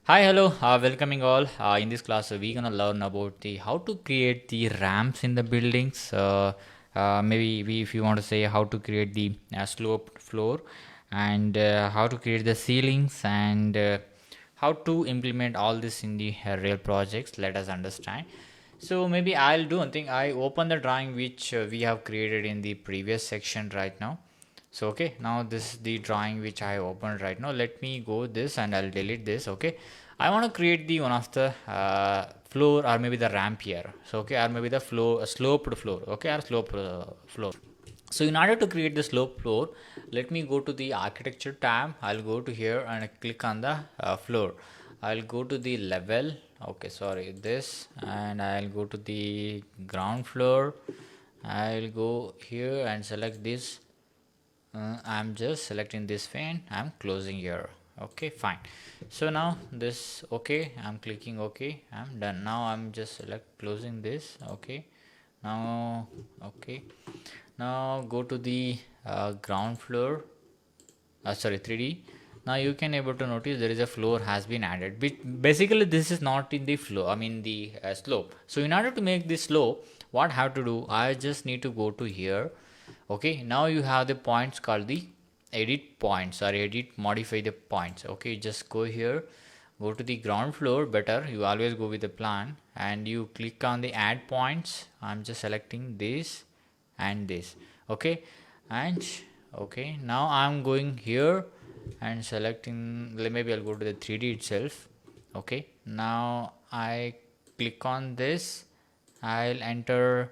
Hi, hello, welcoming all. In this class, we're gonna learn about the how to create the ramps in the buildings. If you want to say how to create the sloped floor, and how to create the ceilings, and how to implement all this in the real projects. Let us understand. So maybe I'll do one thing. I open the drawing which we have created in the previous section right now. So okay, now this is the drawing which I opened right now. Let me go this and I'll delete this. Okay, I want to create the one of the floor or maybe the ramp here. So okay, or maybe the floor, sloped floor. Okay, or sloped floor. So in order to create the slope floor, let me go to the architecture tab. I'll go to here and click on the floor. I'll go to the level. Okay, sorry, this, and I'll go to the ground floor. I'll go here and select this. I'm just selecting this fan. I'm closing here. Okay, fine. So now this, okay, I'm clicking okay, I'm done. Now I'm just closing this. Okay, now okay, now go to the ground floor, sorry, 3D. Now you can able to notice there is a floor has been added, but basically this is not in the flow, I mean the slope. So in order to make this slope, what I have to do, I just need to go to here. Okay, now you have the points called the edit points or edit modify the points. Okay, just go here, go to the ground floor. Better you always go with the plan, and you click on the add points. I'm just selecting this and this. Okay, and okay, now I'm going here and selecting, maybe I'll go to the 3D itself. Okay, now I click on this. I'll enter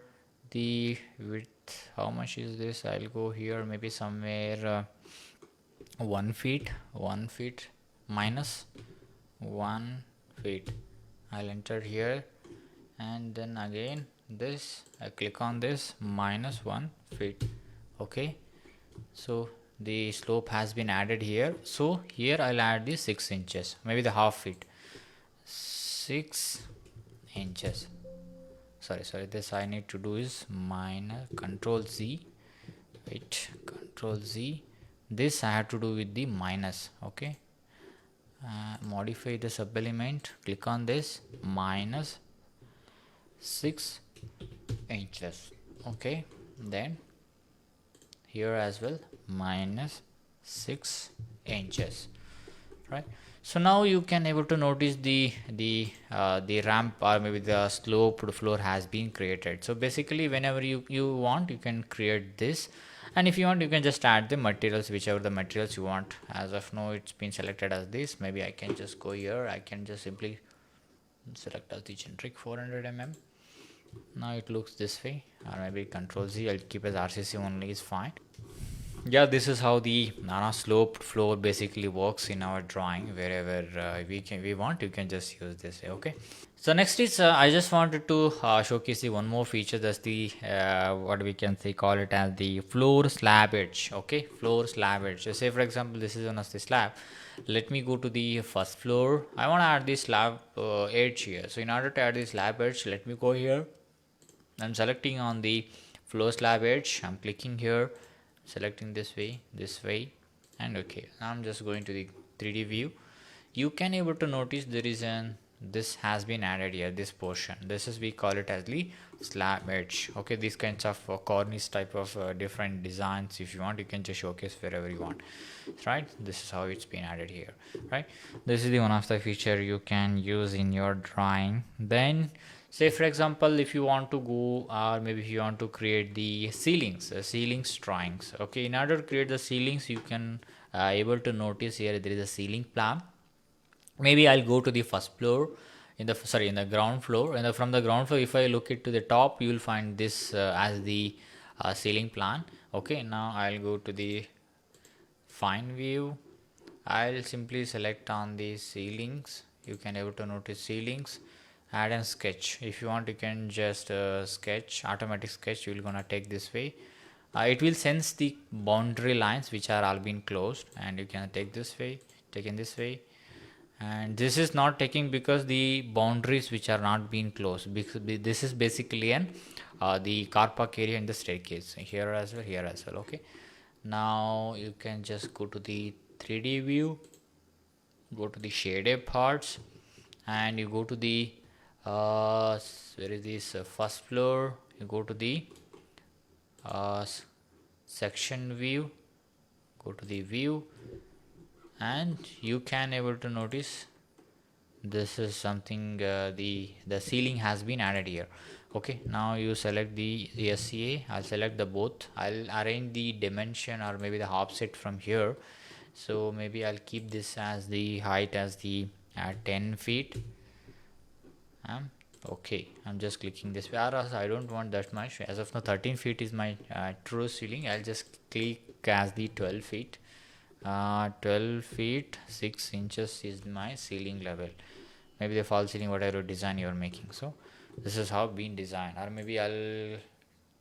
the width. How much is this? I'll go here, maybe somewhere 1 feet minus 1 feet. I'll enter here, and then again this, I click on this, minus 1 feet. Okay, so the slope has been added here. So here I'll add the 6 inches, maybe the half feet, 6 inches. Sorry, this I need to do is minus control Z. Wait, control Z. This I have to do with the minus. Okay, modify the sub element, click on this, minus 6 inches. Okay, then here as well, minus 6 inches, right? So now you can able to notice the ramp or maybe the sloped floor has been created. So basically whenever you want, you can create this, and if you want, you can just add the materials, whichever the materials you want. As of now, it's been selected as this. Maybe I can just go here, I can just simply select as the generic 400 mm. Now it looks this way, or maybe control Z. I'll keep as RCC only is fine. Yeah, this is how the sloped floor basically works in our drawing. Wherever we want, you can just use this. Okay, so next is I just wanted to showcase the one more feature. That's the what we can say, call it as the floor slab edge. Okay, floor slab edge. So say for example, this is one of the slab. Let me go to the first floor. I want to add the slab edge here. So in order to add the slab edge, let me go here. I'm selecting on the floor slab edge. I'm clicking here, selecting this way, and okay, now I'm just going to the 3D view. You can able to notice there is this has been added here, this portion. This is, we call it as the slab edge. Okay, these kinds of cornice type of different designs, if you want, you can just showcase wherever you want, right? This is how it's been added here, right? This is the one of the feature you can use in your drawing. Then say for example, if you want to go, or maybe if you want to create the ceilings drawings. Okay, in order to create the ceilings, you can able to notice here there is a ceiling plan. Maybe I'll go to the first floor, in the ground floor, and from the ground floor, if I look it to the top, you will find this as the ceiling plan. Okay, now I'll go to the fine view. I'll simply select on the ceilings. You can able to notice ceilings, add and sketch. If you want, you can just sketch, automatic sketch. You're gonna take this way. It will sense the boundary lines which are all been closed, and you can take this way, take in this way. And this is not taking because the boundaries which are not being closed, because this is basically an the car park area and the staircase here as well. Okay, now you can just go to the 3D view. go to the shaded parts, and you go to the where is this first floor. You go to the section view, go to the view, and you can able to notice this is something, the ceiling has been added here. Okay, now you select the SCA. I'll select the both. I'll arrange the dimension or maybe the offset from here. So maybe I'll keep this as the height as the 10 feet. Okay, I'm just clicking this, whereas I don't want that much. As of now 13 feet is my true ceiling. I'll just click as the 12 feet. 12 feet 6 inches is my ceiling level. Maybe the false ceiling, whatever design you're making. So this is how been designed. Or maybe I'll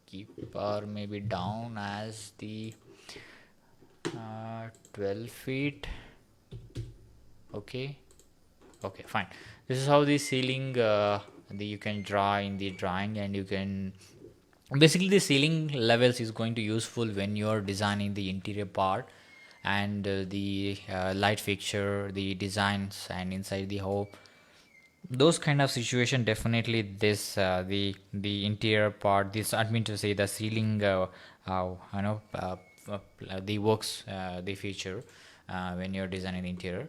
keep or maybe down as the 12 feet. Okay, fine. This is how the ceiling you can draw in the drawing, and you can basically the ceiling levels is going to useful when you're designing the interior part, and the light fixture, the designs, and inside the home, those kind of situation. Definitely this the interior part, this I mean to say the ceiling the works the feature when you're designing the interior.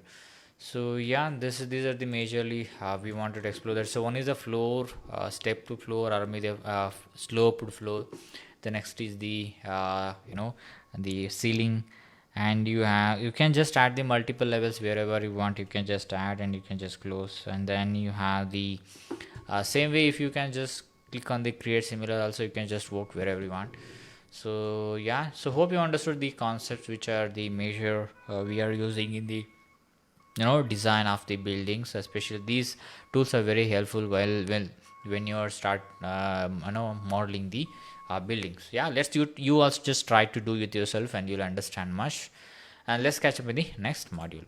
So yeah, these are the majorly we wanted to explore that. So one is the floor, step to floor, or maybe the sloped floor. The next is the the ceiling, and you can just add the multiple levels wherever you want. You can just add and you can just close, and then you have the same way. If you can just click on the create similar, also you can just work wherever you want. So yeah, so hope you understood the concepts which are the major we are using in the design of the buildings. Especially these tools are very helpful while when you are start modeling the buildings. Yeah, let's you also just try to do it yourself, and you'll understand much. And let's catch up in the next module.